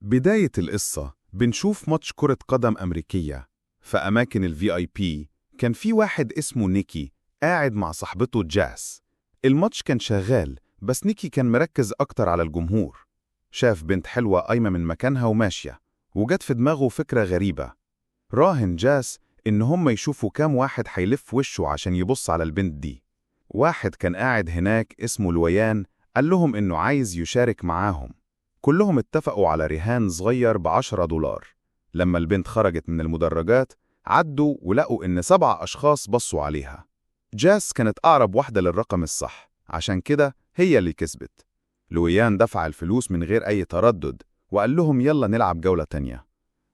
بداية القصة بنشوف ماتش كرة قدم أمريكية. في أماكن ال VIP كان في واحد اسمه نيكي قاعد مع صاحبته جاس. الماتش كان شغال بس نيكي كان مركز أكتر على الجمهور. شاف بنت حلوة قايمة من مكانها وماشية، وجت في دماغه فكرة غريبة. راهن جاس إن هم يشوفوا كام واحد هيلف وشه عشان يبص على البنت دي. واحد كان قاعد هناك اسمه لويان، قال لهم إنه عايز يشارك معاهم. كلهم اتفقوا على رهان صغير ب10 دولار. لما البنت خرجت من المدرجات عدوا ولقوا إن 7 أشخاص بصوا عليها. جاس كانت أقرب واحدة للرقم الصح، عشان كده هي اللي كسبت. لويان دفع الفلوس من غير أي تردد وقال لهم يلا نلعب جولة تانية.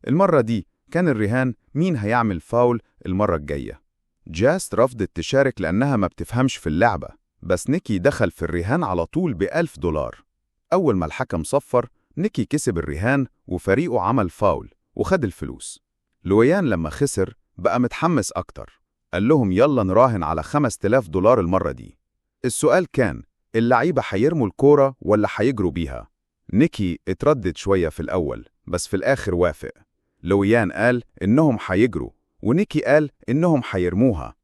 المرة دي كان الرهان مين هيعمل فاول المرة الجاية. جاس رفضت تشارك لأنها ما بتفهمش في اللعبة، بس نيكي دخل في الرهان على طول ب1000 دولار. أول ما الحكم صفر، نيكي كسب الرهان وفريقه عمل فاول وخد الفلوس. لويان لما خسر بقى متحمس أكتر، قال لهم يلا نراهن على 5000 دولار المرة دي. السؤال كان اللعيبة هيرموا الكورة ولا هيجروا بيها؟ نيكي اتردد شوية في الأول بس في الآخر وافق. لويان قال إنهم هيجروا ونيكي قال إنهم هيرموها.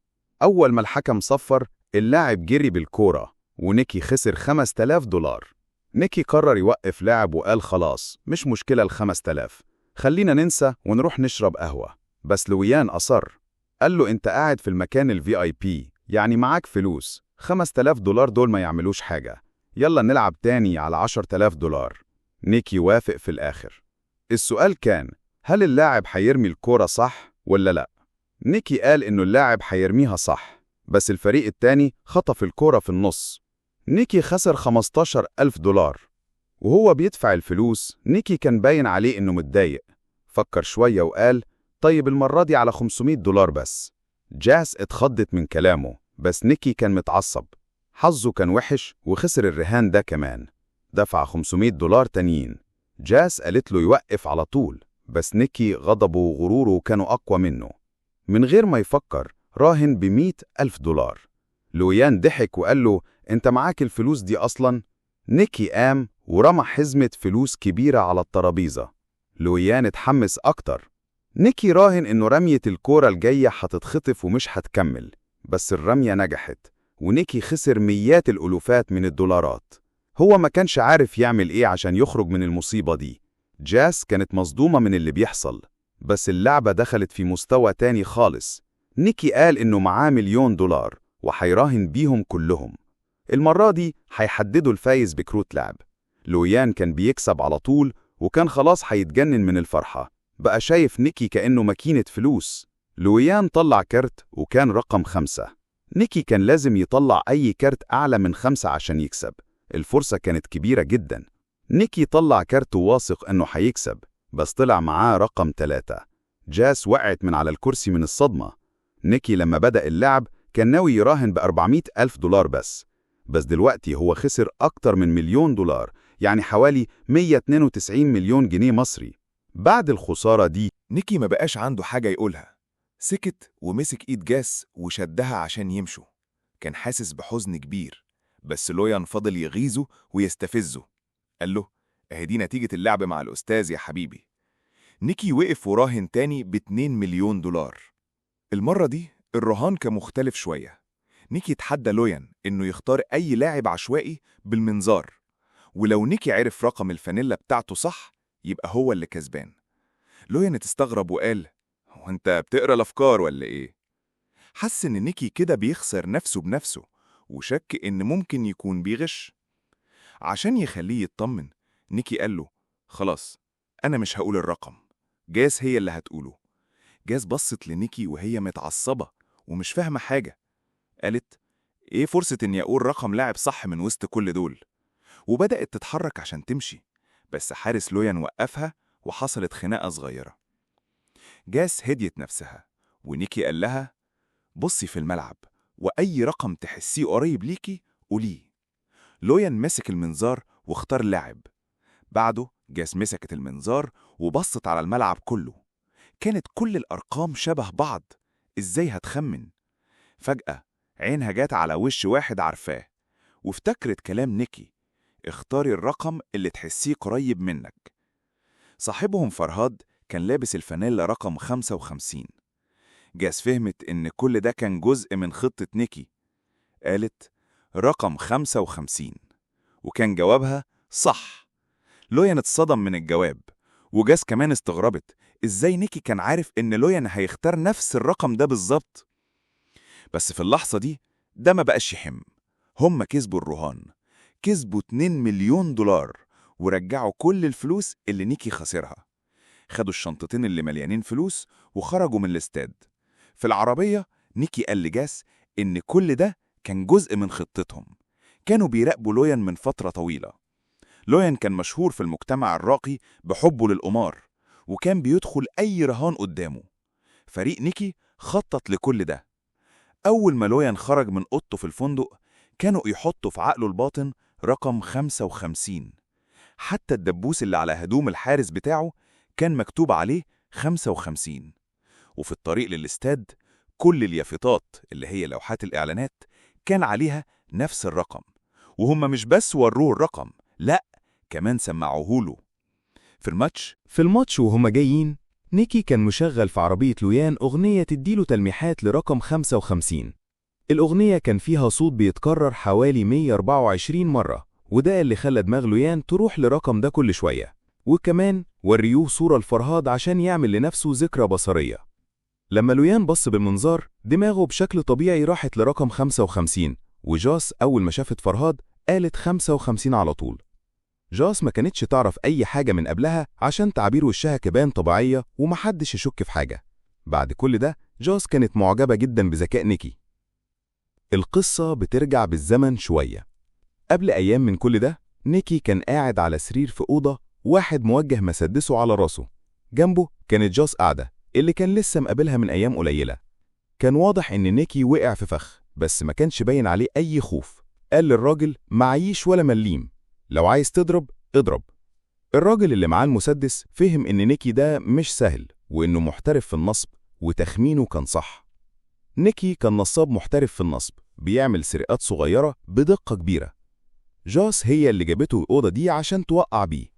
أول ما الحكم صفر، اللاعب جري بالكورة ونيكي خسر 5000 دولار. نيكي قرر يوقف لعب وقال خلاص مش مشكلة ال5000، خلينا ننسى ونروح نشرب قهوة. بس لويان أصر، قال له أنت قاعد في المكان ال VIP، يعني معاك فلوس. 5000 دولار دول ما يعملوش حاجة، يلا نلعب تاني على 10000 دولار. نيكي وافق في الآخر. السؤال كان هل اللاعب هيرمي الكورة صح ولا لأ؟ نيكي قال إنه اللاعب هيرميها صح، بس الفريق التاني خطف الكورة في النص. نيكي خسر 15000 دولار. وهو بيدفع الفلوس نيكي كان باين عليه إنه متضايق. فكر شوية وقال طيب المرة دي على 500 دولار بس. جاس اتخضت من كلامه بس نيكي كان متعصب. حظه كان وحش وخسر الرهان ده كمان. دفع 500 دولار تانيين. جاس قالت له يوقف على طول، بس نيكي غضبه وغروره كانوا أقوى منه. من غير ما يفكر راهن ب100,000 دولار. لويان ضحك وقال له انت معاك الفلوس دي أصلا؟ نيكي قام ورمى حزمة فلوس كبيرة على الترابيزة. لويان اتحمس أكتر. نيكي راهن إنه رمية الكورة الجاية هتتخطف ومش هتكمل، بس الرمية نجحت ونيكي خسر مئات الألوفات من الدولارات. هو ما كانش عارف يعمل إيه عشان يخرج من المصيبة دي. جاس كانت مصدومة من اللي بيحصل، بس اللعبة دخلت في مستوى تاني خالص. نيكي قال إنه معاه 1,000,000 دولار وحيراهن بيهم كلهم. المرة دي هيحددوا الفايز بكروت لعب. لويان كان بيكسب على طول وكان خلاص هيتجنن من الفرحة، بقى شايف نيكي كأنه ماكينة فلوس. لويان طلع كارت وكان رقم 5. نيكي كان لازم يطلع أي كارت أعلى من 5 عشان يكسب. الفرصة كانت كبيرة جدا. نيكي طلع كارت واثق أنه هيكسب، بس طلع معاه رقم 3. جاس وقعت من على الكرسي من الصدمة. نيكي لما بدأ اللعب كان ناوي يراهن ب400,000 دولار بس دلوقتي هو خسر أكتر من 1,000,000 دولار، يعني حوالي 192 مليون جنيه مصري. بعد الخسارة دي نيكي ما بقاش عنده حاجة يقولها. سكت ومسك إيد جاس وشدها عشان يمشوا. كان حاسس بحزن كبير، بس لويان فضل يغيظه ويستفزه. قال له اهي دي نتيجة اللعب مع الأستاذ يا حبيبي. نيكي وقف وراهن تاني ب2 مليون دولار. المرة دي الرهان كان مختلف شوية. نيكي تحدى لويان إنه يختار أي لاعب عشوائي بالمنظار، ولو نيكي عرف رقم الفانيلا بتاعته صح يبقى هو اللي كسبان. لويان استغرب وقال هو انت بتقرا الافكار ولا ايه؟ حس ان نيكي كده بيخسر نفسه بنفسه، وشك ان ممكن يكون بيغش. عشان يخليه يطمن، نيكي قال له خلاص انا مش هقول الرقم، جاس هي اللي هتقوله. جاس بصت لنيكي وهي متعصبة ومش فاهمة حاجة. قالت ايه فرصة اني اقول رقم لاعب صح من وسط كل دول؟ وبدأت تتحرك عشان تمشي، بس حارس لويان وقفها وحصلت خناقة صغيرة. جاس هديت نفسها ونيكي قال لها بصي في الملعب، وأي رقم تحسيه قريب ليكي قوليه. لويان مسك المنظار واختار لاعب. بعده جاس مسكت المنظار وبصت على الملعب كله. كانت كل الأرقام شبه بعض. إزاي هتخمن؟ فجأة عينها جات على وش واحد عارفاه وافتكرت كلام نيكي، اختاري الرقم اللي تحسيه قريب منك. صاحبهم فرهاد كان لابس الفانيلا رقم 55. جاس فهمت إن كل ده كان جزء من خطة نيكي. قالت رقم 55، وكان جوابها صح. لويان اتصدم من الجواب، وجاس كمان استغربت إزاي نيكي كان عارف إن لويان هيختار نفس الرقم ده بالظبط. بس في اللحظة دي ده ما بقاش يهم. هم كسبوا الرهان، كسبوا 2 مليون دولار، ورجعوا كل الفلوس اللي نيكي خسرها. خدوا الشنطتين اللي مليانين فلوس وخرجوا من الاستاد. في العربية نيكي قال لجاس إن كل ده كان جزء من خطتهم. كانوا بيراقبوا لويان من فترة طويلة. لويان كان مشهور في المجتمع الراقي بحبه للقمار، وكان بيدخل أي رهان قدامه. فريق نيكي خطط لكل ده. أول ما لويان خرج من أوضته في الفندق كانوا يحطوا في عقله الباطن رقم 55. حتى الدبوس اللي على هدوم الحارس بتاعه كان مكتوب عليه 55. وفي الطريق للاستاد كل اليافطات اللي هي لوحات الإعلانات كان عليها نفس الرقم. وهم مش بس وروه الرقم، لأ كمان سمعوه له. في الماتش وهما جايين، نيكي كان مشغل في عربية لويان أغنية تديله تلميحات لرقم 55. الأغنية كان فيها صوت بيتكرر حوالي 124 مرة، وده اللي خلى دماغ لويان تروح لرقم ده كل شوية. وكمان وريوه صورة لفرهاد عشان يعمل لنفسه ذكرى بصرية. لما لويان بص بالمنظار دماغه بشكل طبيعي راحت لرقم 55، وجاس أول ما شافت فرهاد قالت 55 على طول. جاس ما كانتش تعرف أي حاجة من قبلها عشان تعبير وشها كبان طبيعية ومحدش يشك في حاجة. بعد كل ده جاس كانت معجبة جدا بذكاء نيكي. القصة بترجع بالزمن شوية. قبل أيام من كل ده نيكي كان قاعد على سرير في أوضة، واحد موجه مسدسه على راسه. جنبه كانت جاس قاعدة، اللي كان لسه مقابلها من أيام قليلة. كان واضح إن نيكي وقع في فخ، بس ما كانش باين عليه أي خوف. قال للراجل معيش ولا مليم، لو عايز تضرب اضرب. الراجل اللي معاه المسدس فهم إن نيكي ده مش سهل، وإنه محترف في النصب، وتخمينه كان صح. نيكي كان نصاب محترف في النصب، بيعمل سرقات صغيرة بدقة كبيرة. جاس هي اللي جابته الأوضة دي عشان توقع بيه.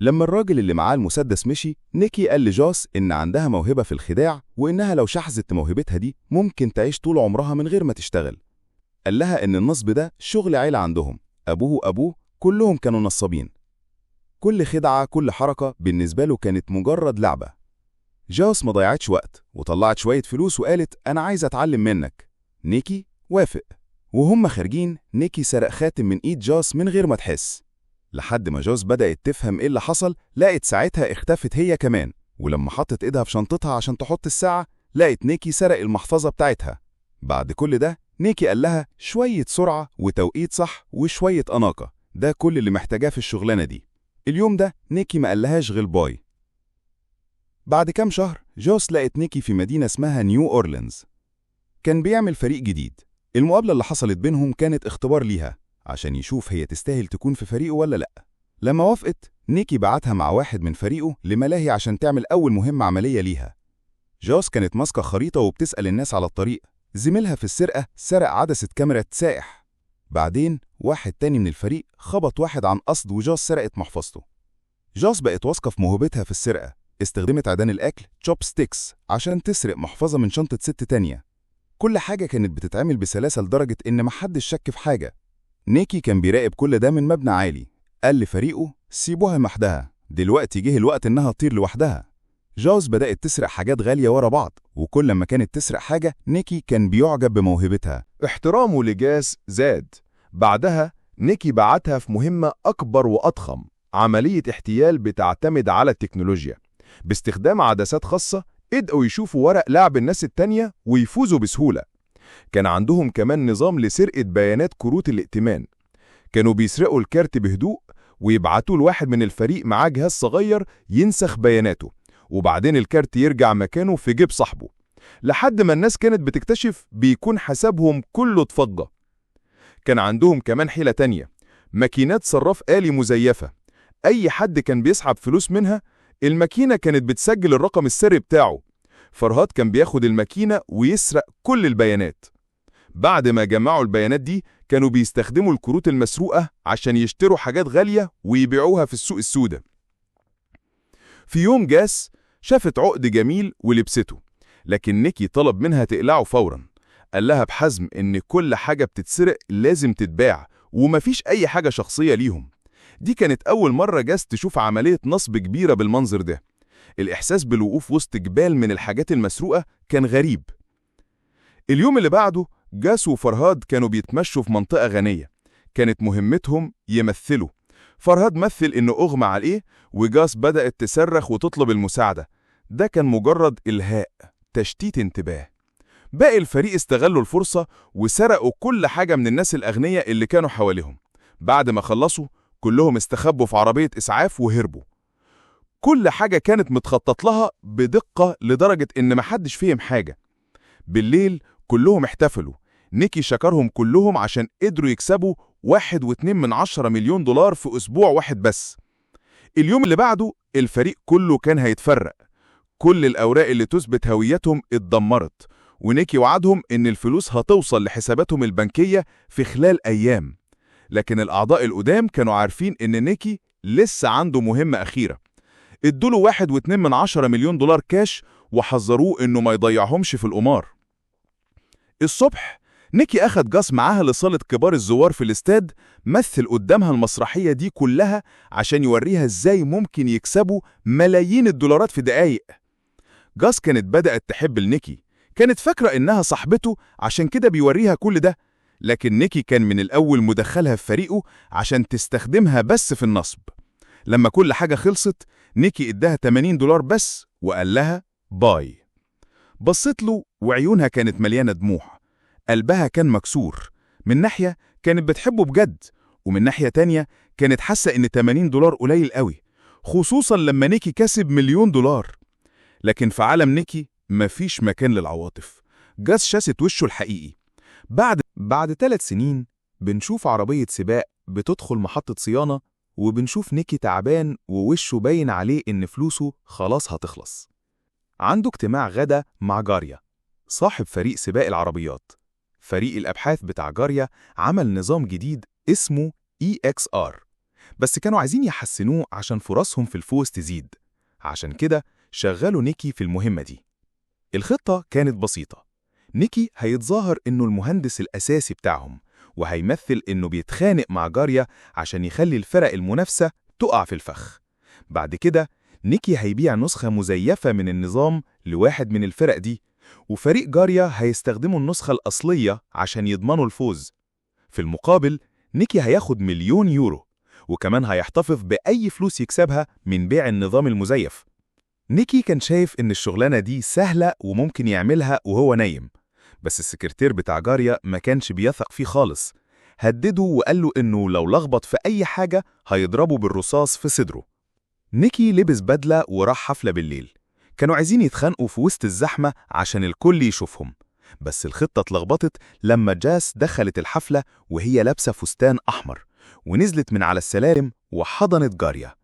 لما الراجل اللي معاه المسدس مشي، نيكي قال لجاس إن عندها موهبة في الخداع، وإنها لو شحذت موهبتها دي ممكن تعيش طول عمرها من غير ما تشتغل. قال لها إن النصب ده شغل عيلة عندهم، أبوه كلهم كانوا نصابين. كل خدعة كل حركة بالنسبة له كانت مجرد لعبة. جاس ما ضيعتش وقت وطلعت شوية فلوس وقالت أنا عايز أتعلم منك. نيكي وافق، وهم خارجين نيكي سرق خاتم من إيد جاس من غير ما تحس. لحد ما جاس بدأت تفهم إيه اللي حصل، لقت ساعتها اختفت هي كمان، ولما حطت إيدها في شنطتها عشان تحط الساعة لقت نيكي سرق المحفظة بتاعتها. بعد كل ده نيكي قال لها شوية سرعة وتوقيت صح وشوية أناقة، ده كل اللي محتاجاه في الشغلانة دي. اليوم ده نيكي ما قالهاش غير باي. بعد كام شهر جاس لقت نيكي في مدينة اسمها نيو أورلينز. كان بيعمل فريق جديد. المقابلة اللي حصلت بينهم كانت اختبار ليها عشان يشوف هي تستاهل تكون في فريقه ولا لأ. لما وافقت نيكي بعتها مع واحد من فريقه لملاهي عشان تعمل أول مهمة عملية ليها. جاس كانت ماسكة خريطة وبتسأل الناس على الطريق. زميلها في السرقة سرق عدسة كاميرا سائح. بعدين واحد تاني من الفريق خبط واحد عن قصد وجاس سرقت محفظته. جاس بقت واثقة في موهبتها في السرقة. استخدمت عيدان الأكل تشوب ستيكس عشان تسرق محفظة من شنطة ست تانية. كل حاجة كانت بتتعمل بسلاسة لدرجة إن محدش شك في حاجة. نيكي كان بيراقب كل ده من مبنى عالي. قال لفريقه سيبوها لوحدها، دلوقتي جه الوقت إنها تطير لوحدها. جاس بدأت تسرق حاجات غالية ورا بعض، وكل ما كانت تسرق حاجة نيكي كان بيعجب بموهبتها. احترامه لجاس زاد. بعدها نيكي بعتها في مهمة أكبر وأضخم، عملية احتيال بتعتمد على التكنولوجيا. باستخدام عدسات خاصة قدروا يشوفوا ورق لعب الناس التانية ويفوزوا بسهولة. كان عندهم كمان نظام لسرقة بيانات كروت الائتمان. كانوا بيسرقوا الكارت بهدوء ويبعتوا لواحد من الفريق معاه جهاز صغير ينسخ بياناته، وبعدين الكارت يرجع مكانه في جيب صاحبه. لحد ما الناس كانت بتكتشف بيكون حسابهم كله اتفضى. كان عندهم كمان حيلة تانية، ماكينات صراف آلي مزيفة. أي حد كان بيسحب فلوس منها الماكينة كانت بتسجل الرقم السري بتاعه. فرهاد كان بياخد الماكينة ويسرق كل البيانات. بعد ما جمعوا البيانات دي كانوا بيستخدموا الكروت المسروقة عشان يشتروا حاجات غالية ويبيعوها في السوق السوداء. في يوم جاس شافت عقد جميل ولبسته، لكن نيكي طلب منها تقلعه فوراً. قال لها بحزم إن كل حاجة بتتسرق لازم تتباع ومفيش أي حاجة شخصية ليهم. دي كانت أول مرة جاس تشوف عملية نصب كبيرة بالمنظر ده. الإحساس بالوقوف وسط جبال من الحاجات المسروقة كان غريب. اليوم اللي بعده جاس وفرهاد كانوا بيتمشوا في منطقة غنية. كانت مهمتهم يمثلوا. فرهاد مثل إنه أغمى عليه، وجاس بدأت تصرخ وتطلب المساعدة. ده كان مجرد إلهاء، تشتيت انتباه. باقي الفريق استغلوا الفرصة وسرقوا كل حاجة من الناس الأغنياء اللي كانوا حواليهم. بعد ما خلصوا كلهم استخبوا في عربية إسعاف وهربوا. كل حاجة كانت متخطط لها بدقة لدرجة إن محدش فهم حاجة. بالليل كلهم احتفلوا. نيكي شكرهم كلهم عشان قدروا يكسبوا 1.2 مليون دولار في أسبوع واحد بس. اليوم اللي بعده الفريق كله كان هيتفرق. كل الأوراق اللي تثبت هويتهم اتدمرت، ونيكي وعدهم إن الفلوس هتوصل لحساباتهم البنكية في خلال أيام. لكن الأعضاء القدام كانوا عارفين إن نيكي لسه عنده مهمة أخيرة. ادوله 1.2 مليون دولار كاش وحذروه إنه ما يضيعهمش في القمار. الصبح نيكي أخد جاس معاها لصالة كبار الزوار في الاستاد، مثل قدامها المسرحية دي كلها عشان يوريها إزاي ممكن يكسبوا ملايين الدولارات في دقايق. جاس كانت بدأت تحب نيكي، كانت فاكرة إنها صاحبته عشان كده بيوريها كل ده، لكن نيكي كان من الأول مدخلها في فريقه عشان تستخدمها بس في النصب. لما كل حاجة خلصت نيكي اداها 80 دولار بس وقال لها باي. بصت له وعيونها كانت مليانة دموع. قلبها كان مكسور. من ناحية كانت بتحبه بجد، ومن ناحية تانية كانت حاسة إن 80 دولار قليل قوي، خصوصا لما نيكي كسب 1,000,000 دولار. لكن في عالم نيكي مفيش مكان للعواطف. جاس شاست وشه الحقيقي. بعد 3 سنين بنشوف عربية سباق بتدخل محطة صيانة، وبنشوف نيكي تعبان ووشه باين عليه إن فلوسه خلاص هتخلص. عنده اجتماع غدا مع جاريا، صاحب فريق سباق العربيات. فريق الأبحاث بتاع جاريا عمل نظام جديد اسمه EXR، بس كانوا عايزين يحسنوه عشان فرصهم في الفوز تزيد. عشان كده شغلوا نيكي في المهمة دي. الخطة كانت بسيطة. نيكي هيتظاهر إنه المهندس الأساسي بتاعهم، وهيمثل إنه بيتخانق مع جاريا عشان يخلي الفرق المنافسة تقع في الفخ. بعد كده نيكي هيبيع نسخة مزيفة من النظام لواحد من الفرق دي، وفريق جاريا هيستخدموا النسخة الأصلية عشان يضمنوا الفوز. في المقابل نيكي هياخد 1,000,000 يورو، وكمان هيحتفظ بأي فلوس يكسبها من بيع النظام المزيف. نيكي كان شايف إن الشغلانة دي سهلة وممكن يعملها وهو نايم، بس السكرتير بتاع جاريا ما كانش بيثق فيه خالص. هدده وقال له إنه لو لخبط في أي حاجة هيضربه بالرصاص في صدره. نيكي لبس بدلة وراح حفلة بالليل. كانوا عايزين يتخانقوا في وسط الزحمة عشان الكل يشوفهم، بس الخطة اتلخبطت لما جاس دخلت الحفلة وهي لابسة فستان أحمر، ونزلت من على السلالم وحضنت جاريا.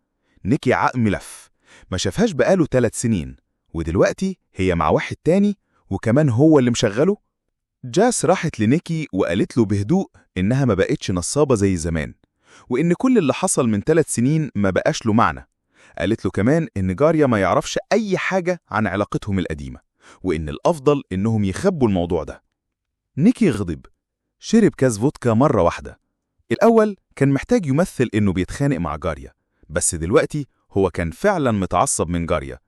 نيكي عقم لف، ما شافهاش بقاله 3 سنين، ودلوقتي هي مع واحد تاني وكمان هو اللي مشغله. جاس راحت لنيكي وقالت له بهدوء إنها ما بقتش نصابة زي زمان، وإن كل اللي حصل من 3 سنين ما بقاش له معنى. قالت له كمان إن جاريا ما يعرفش أي حاجة عن علاقتهم القديمة، وإن الأفضل إنهم يخبوا الموضوع ده. نيكي غضب، شرب كاس فودكا مرة واحدة. الأول كان محتاج يمثل إنه بيتخانق مع جاريا، بس دلوقتي هو كان فعلا متعصب من جاريا.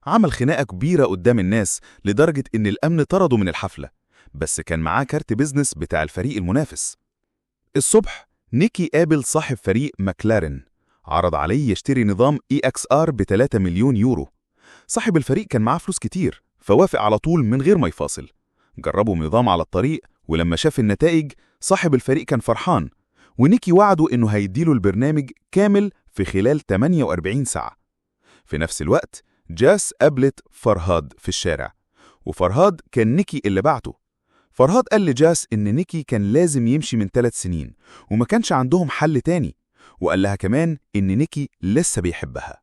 عمل خناقة كبيرة قدام الناس لدرجة إن الأمن طرده من الحفلة، بس كان معاه كارت بيزنس بتاع الفريق المنافس. الصبح نيكي قابل صاحب فريق ماكلارين، عرض عليه يشتري نظام EXR ب3 مليون يورو. صاحب الفريق كان معاه فلوس كتير فوافق على طول من غير ما يفاصل. جربوا النظام على الطريق، ولما شاف النتائج صاحب الفريق كان فرحان، ونيكي وعده إنه هيديله البرنامج كامل في خلال 48 ساعة. في نفس الوقت جاس قابلت فرهاد في الشارع، وفرهاد كان نيكي اللي بعته. فرهاد قال لجاس إن نيكي كان لازم يمشي من 3 سنين وما كانش عندهم حل تاني، وقال لها كمان إن نيكي لسه بيحبها.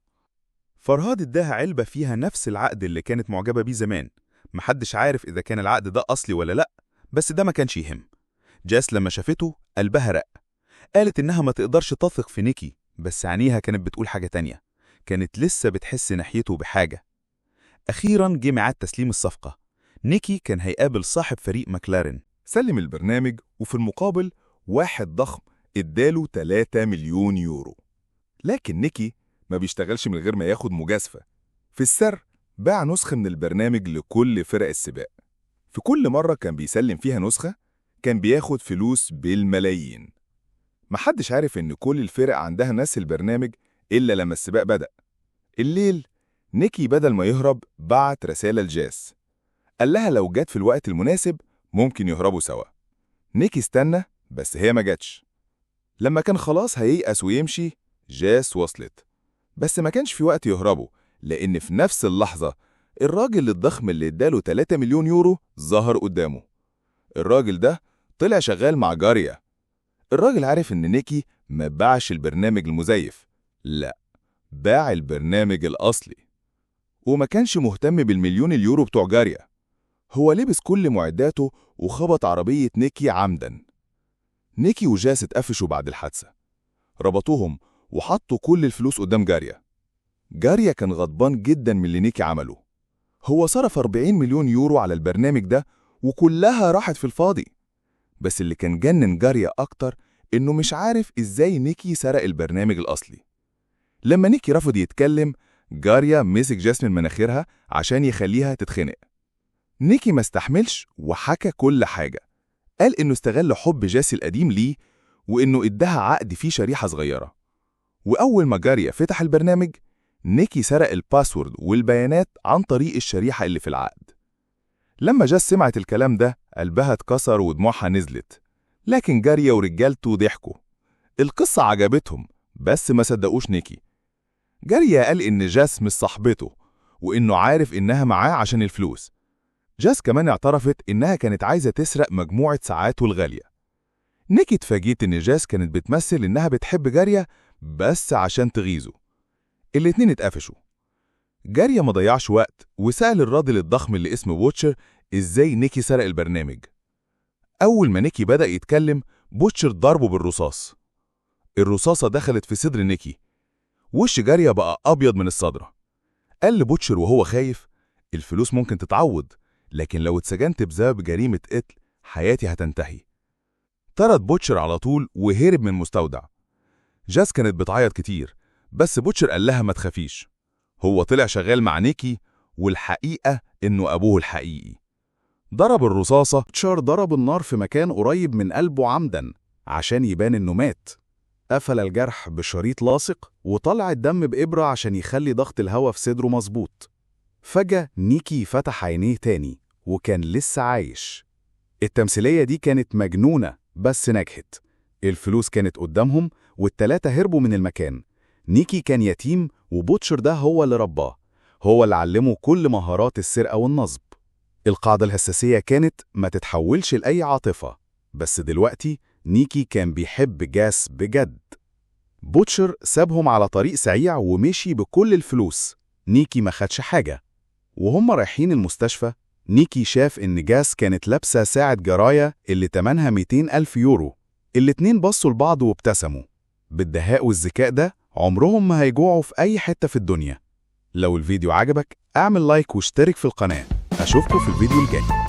فرهاد اداها علبة فيها نفس العقد اللي كانت معجبة بيه زمان. محدش عارف إذا كان العقد ده أصلي ولا لأ، بس ده ما كانش يهم. جاس لما شافته قلبها رق. قالت إنها ما تقدرش تثق في نيكي، بس عينيها كانت بتقول حاجة تانية. كانت لسه بتحس ناحيته بحاجة. أخيراً جه ميعاد تسليم الصفقة. نيكي كان هيقابل صاحب فريق ماكلارين. سلم البرنامج، وفي المقابل واحد ضخم اداله 3 مليون يورو. لكن نيكي ما بيشتغلش من غير ما ياخد مجازفة. في السر باع نسخة من البرنامج لكل فرق السباق. في كل مرة كان بيسلم فيها نسخة كان بياخد فلوس بالملايين. محدش عارف إن كل الفرق عندها نفس البرنامج إلا لما السباق بدأ. الليل نيكي بدل ما يهرب بعت رسالة لجاس، قال لها لو جت في الوقت المناسب ممكن يهربوا سوا. نيكي استنى بس هي ما جاتش. لما كان خلاص هييأس ويمشي جاس وصلت، بس ما كانش في وقت يهربوا، لأن في نفس اللحظة الراجل الضخم اللي اداله 3 مليون يورو ظهر قدامه. الراجل ده طلع شغال مع جاريا. الراجل عارف إن نيكي ما باعش البرنامج المزيف، لا، باع البرنامج الأصلي، وما كانش مهتم بالمليون اليورو بتوع جاريا. هو لبس كل معداته وخبط عربية نيكي عمداً. نيكي وجاس اتقفشوا بعد الحادثة، ربطوهم وحطوا كل الفلوس قدام جاريا. جاريا كان غضبان جداً من اللي نيكي عمله. هو صرف 40 مليون يورو على البرنامج ده وكلها راحت في الفاضي. بس اللي كان جنن جاريا أكتر إنه مش عارف إزاي نيكي سرق البرنامج الأصلي. لما نيكي رفض يتكلم جاريا مسك جاس من مناخيرها عشان يخليها تتخنق. نيكي ما استحملش وحكى كل حاجة. قال إنه استغل حب جاس القديم ليه وإنه إداها عقد فيه شريحة صغيرة. وأول ما جاريا فتح البرنامج نيكي سرق الباسورد والبيانات عن طريق الشريحة اللي في العقد. لما جاس سمعت الكلام ده قلبها اتكسر ودموعها نزلت، لكن جاريا ورجالته ضحكوا. القصة عجبتهم بس ما صدقوش نيكي. جاريا قال إن جاس مش صاحبته وإنه عارف إنها معاه عشان الفلوس. جاس كمان اعترفت إنها كانت عايزة تسرق مجموعة ساعاته الغالية. نيكي اتفاجئت إن جاس كانت بتمثل إنها بتحب جاريا بس عشان تغيظه. الاتنين اتقفشوا. جاريا ما ضيعش وقت وسأل الراجل الضخم اللي اسمه بوتشر إزاي نيكي سرق البرنامج. أول ما نيكي بدأ يتكلم بوتشر ضربه بالرصاص. الرصاصة دخلت في صدر نيكي. وش جاريا بقى أبيض من الصدرة. قال لبوتشر وهو خايف الفلوس ممكن تتعوض، لكن لو اتسجنت بسبب جريمة قتل حياتي هتنتهي. طرد بوتشر على طول وهرب من المستودع. جاس كانت بتعيط كتير بس بوتشر قال لها ما تخافيش، هو طلع شغال مع نيكي والحقيقة إنه أبوه الحقيقي. ضرب الرصاصة. بوتشر ضرب النار في مكان قريب من قلبه عمداً عشان يبان إنه مات. قفل الجرح بشريط لاصق وطلع الدم بإبرة عشان يخلي ضغط الهواء في صدره مظبوط. فجأة نيكي فتح عينيه تاني وكان لسه عايش. التمثيلية دي كانت مجنونة بس نجحت. الفلوس كانت قدامهم والتلاتة هربوا من المكان. نيكي كان يتيم وبوتشر ده هو اللي رباه، هو اللي علمه كل مهارات السرقة والنصب. القاعدة الأساسية كانت ما تتحولش لأي عاطفة، بس دلوقتي نيكي كان بيحب جاس بجد. بوتشر سابهم على طريق سريع ومشي بكل الفلوس. نيكي ما خدش حاجة. وهم رايحين المستشفى نيكي شاف إن جاس كانت لابسة ساعة جراية اللي تمنها 200,000 يورو. الاتنين بصوا لبعض وابتسموا. بالدهاء والذكاء ده عمرهم ما هيجوعوا في أي حتة في الدنيا. لو الفيديو عجبك اعمل لايك واشترك في القناة. أشوفكم في الفيديو الجاي.